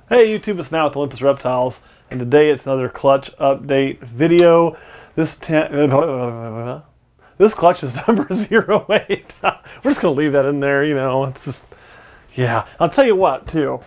Hey YouTube, it's Matt with Olympus Reptiles, and today it's another clutch update video. This clutch is number 08. We're just gonna leave that in there, you know. It's just, yeah. I'll tell you what, too.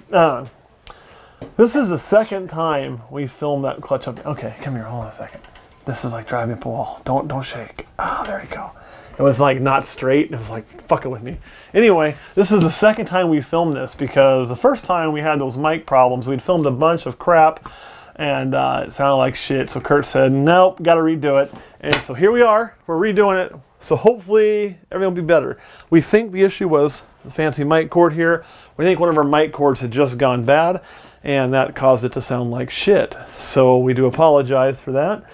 This is the second time we filmed that clutch update. Okay, come here, hold on a second. This is like driving up a wall. Don't shake. Ah, there you go. It was like not straight. It was like fucking with me. Anyway, this is the second time we filmed this because the first time we had those mic problems. We'd filmed a bunch of crap and it sounded like shit. So Kurt said, nope, got to redo it. And so here we are. We're redoing it. So hopefully everything will be better. We think the issue was the fancy mic cord here. We think one of our mic cords had just gone bad and that caused it to sound like shit. So we do apologize for that.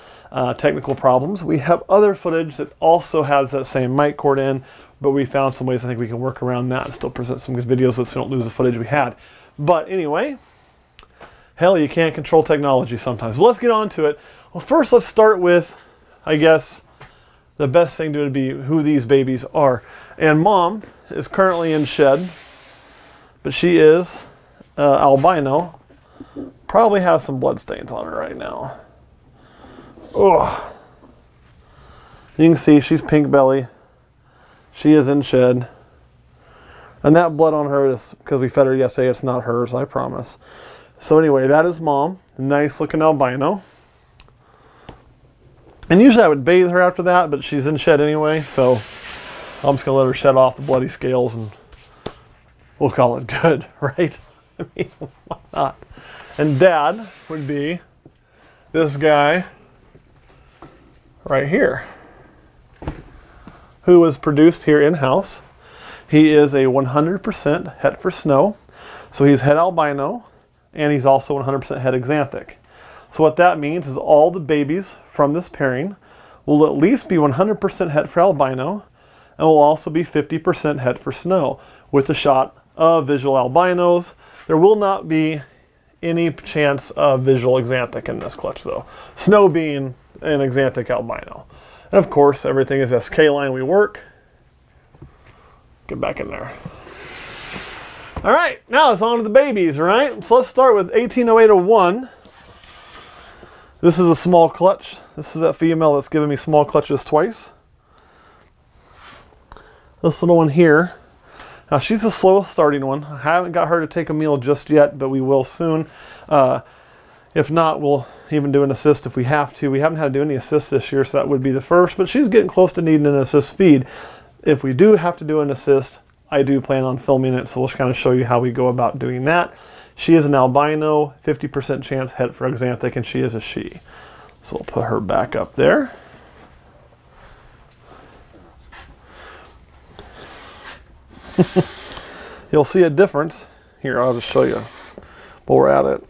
Technical problems. We have other footage that also has that same mic cord in, but we found some ways I think we can work around that and still present some good videos so we don't lose the footage we had. But anyway, hell, you can't control technology sometimes. Well, let's get on to it. Well, first let's start with, I guess, the best thing to do would be who these babies are. And Mom is currently in shed, but she is albino. Probably has some blood stains on her right now. Oh, you can see she's pink belly. She is in shed. And that blood on her is because we fed her yesterday. It's not hers, I promise. So anyway, that is Mom. Nice looking albino. And usually I would bathe her after that, but she's in shed anyway. So I'm just going to let her shed off the bloody scales and we'll call it good, right? I mean, why not? And Dad would be this guy right here, who was produced here in-house. He is a 100% het for snow, so he's het albino, and he's also 100% het axanthic. So what that means is all the babies from this pairing will at least be 100% het for albino, and will also be 50% het for snow, with a shot of visual albinos. There will not be any chance of visual axanthic in this clutch though. Snow being an axanthic albino. And of course, everything is SK line we work. Get back in there. All right, now it's on to the babies, right? So let's start with 180801. This is a small clutch. This is that female that's given me small clutches twice. This little one here. Now she's a slow starting one. I haven't got her to take a meal just yet, but we will soon. If not, we'll even do an assist if we have to. We haven't had to do any assists this year, so that would be the first, but she's getting close to needing an assist feed. If we do have to do an assist, I do plan on filming it, so we'll kind of show you how we go about doing that. She is an albino, 50% chance het for axanthic, and she is a she. So we'll put her back up there. You'll see a difference. Here, I'll just show you while we're at it.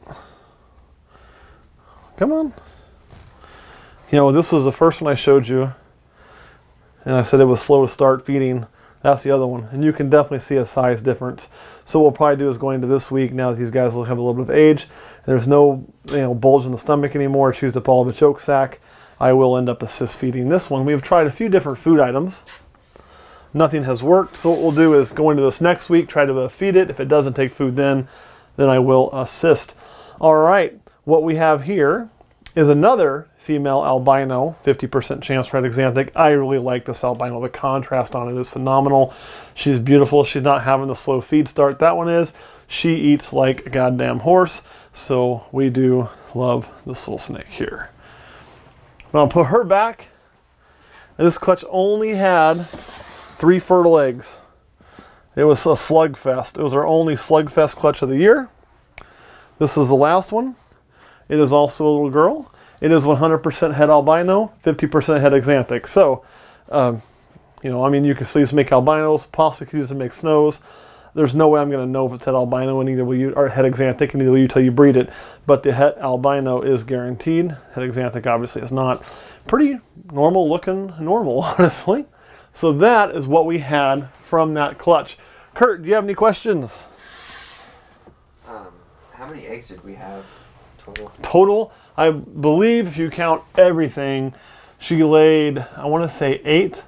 Come on. You know, this was the first one I showed you, and I said it was slow to start feeding. That's the other one, and you can definitely see a size difference. So what we'll probably do is going into this week, now that these guys will have a little bit of age, there's no bulge in the stomach anymore, chews up all of the choke sac, I will end up assist feeding this one. We've tried a few different food items. Nothing has worked, so what we'll do is go into this next week, try to feed it. If it doesn't take food then I will assist. All right, what we have here is another female albino, 50% chance for het axanthic. I really like this albino. The contrast on it is phenomenal. She's beautiful. She's not having the slow feed start. That one is. She eats like a goddamn horse, so we do love this little snake here. I'll put her back. And this clutch only had 3 fertile eggs. It was a slugfest. It was our only slugfest clutch of the year. This is the last one. It is also a little girl. It is 100% het albino, 50% het axanthic. So, you know, I mean, you can still use to make albinos, possibly could use to make snows. There's no way I'm going to know if it's het albino, and either will you, or het axanthic, and either will you till you breed it. But the het albino is guaranteed. Het axanthic obviously is not. Pretty normal looking, normal, honestly. So that is what we had from that clutch. Kurt, do you have any questions? How many eggs did we have total? Total, I believe if you count everything, she laid, I want to say 8,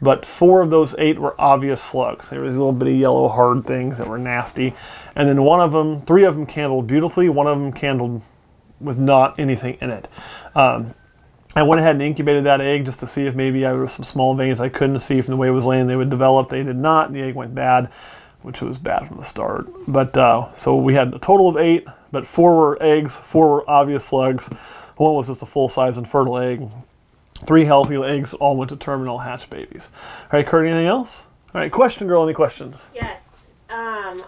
but 4 of those 8 were obvious slugs. There was little bitty yellow hard things that were nasty. And then 3 of them candled beautifully, 1 of them candled with not anything in it. I went ahead and incubated that egg just to see if maybe there were some small veins I couldn't see from the way it was laying they would develop. They did not, and the egg went bad, which was bad from the start. But so we had a total of 8, but 4 were eggs, 4 were obvious slugs. 1 was just a full-size and fertile egg. 3 healthy eggs all went to term and all hatched babies. All right, Kurt, anything else? All right, question girl, any questions? Yes.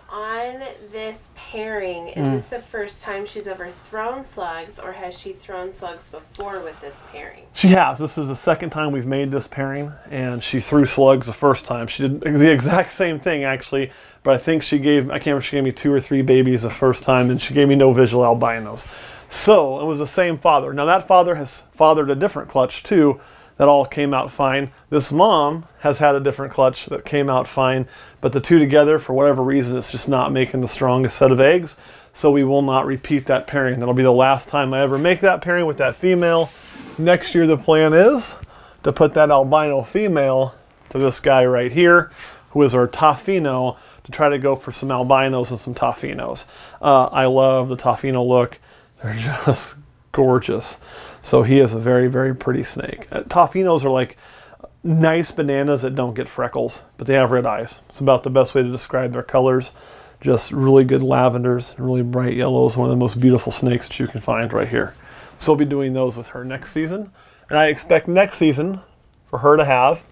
On this pairing, is this the first time she's ever thrown slugs, or has she thrown slugs before with this pairing? She has. This is the second time we've made this pairing, and she threw slugs the first time. She did the exact same thing, actually, but I think she gave, I can't remember, she gave me 2 or 3 babies the first time, and she gave me no visual albinos. So it was the same father. Now that father has fathered a different clutch too, that all came out fine. This mom has had a different clutch that came out fine, but the 2 together, for whatever reason, it's just not making the strongest set of eggs, so we will not repeat that pairing. That'll be the last time I ever make that pairing with that female. Next year the plan is to put that albino female to this guy right here, who is our Tofino, to try to go for some albinos and some Tofinos. I love the Tofino look. They're just gorgeous. So he is a very, very pretty snake. Tofinos are like nice bananas that don't get freckles, but they have red eyes. It's about the best way to describe their colors. Just really good lavenders, really bright yellows. One of the most beautiful snakes that you can find right here. So we'll be doing those with her next season. And I expect next season for her to have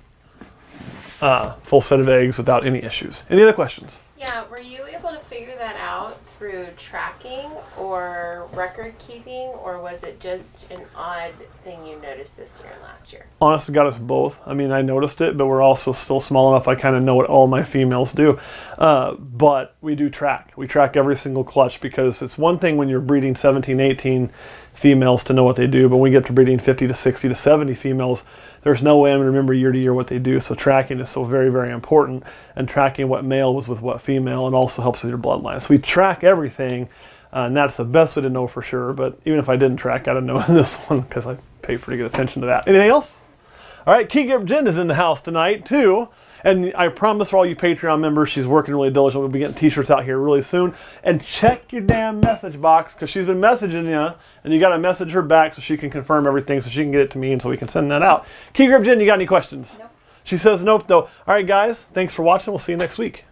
a full set of eggs without any issues. Any other questions? Yeah, were you able to figure that out through tracking or record keeping, or was it just an odd thing you noticed this year and last year? Honest to God, it's both. I mean, I noticed it, but we're also still small enough I kind of know what all my females do. But we do track. We track every single clutch, because it's one thing when you're breeding 17, 18 females to know what they do, but when we get to breeding 50 to 60 to 70 females, there's no way I'm going to remember year to year what they do. So tracking is so very, very important, and tracking what male was with what female, and also helps with your bloodline. So we track everything, and that's the best way to know for sure. But even if I didn't track, I'd know this one, because I pay pretty good attention to that. Anything else? All right, Key Grip Jen is in the house tonight too. And I promise for all you Patreon members, she's working really diligently. We'll be getting t-shirts out here really soon. And check your damn message box, because she's been messaging you, and you got to message her back so she can confirm everything, so she can get it to me, and so we can send that out. Key Grip Jen, you got any questions? Nope. She says nope, though. All right, guys, thanks for watching. We'll see you next week.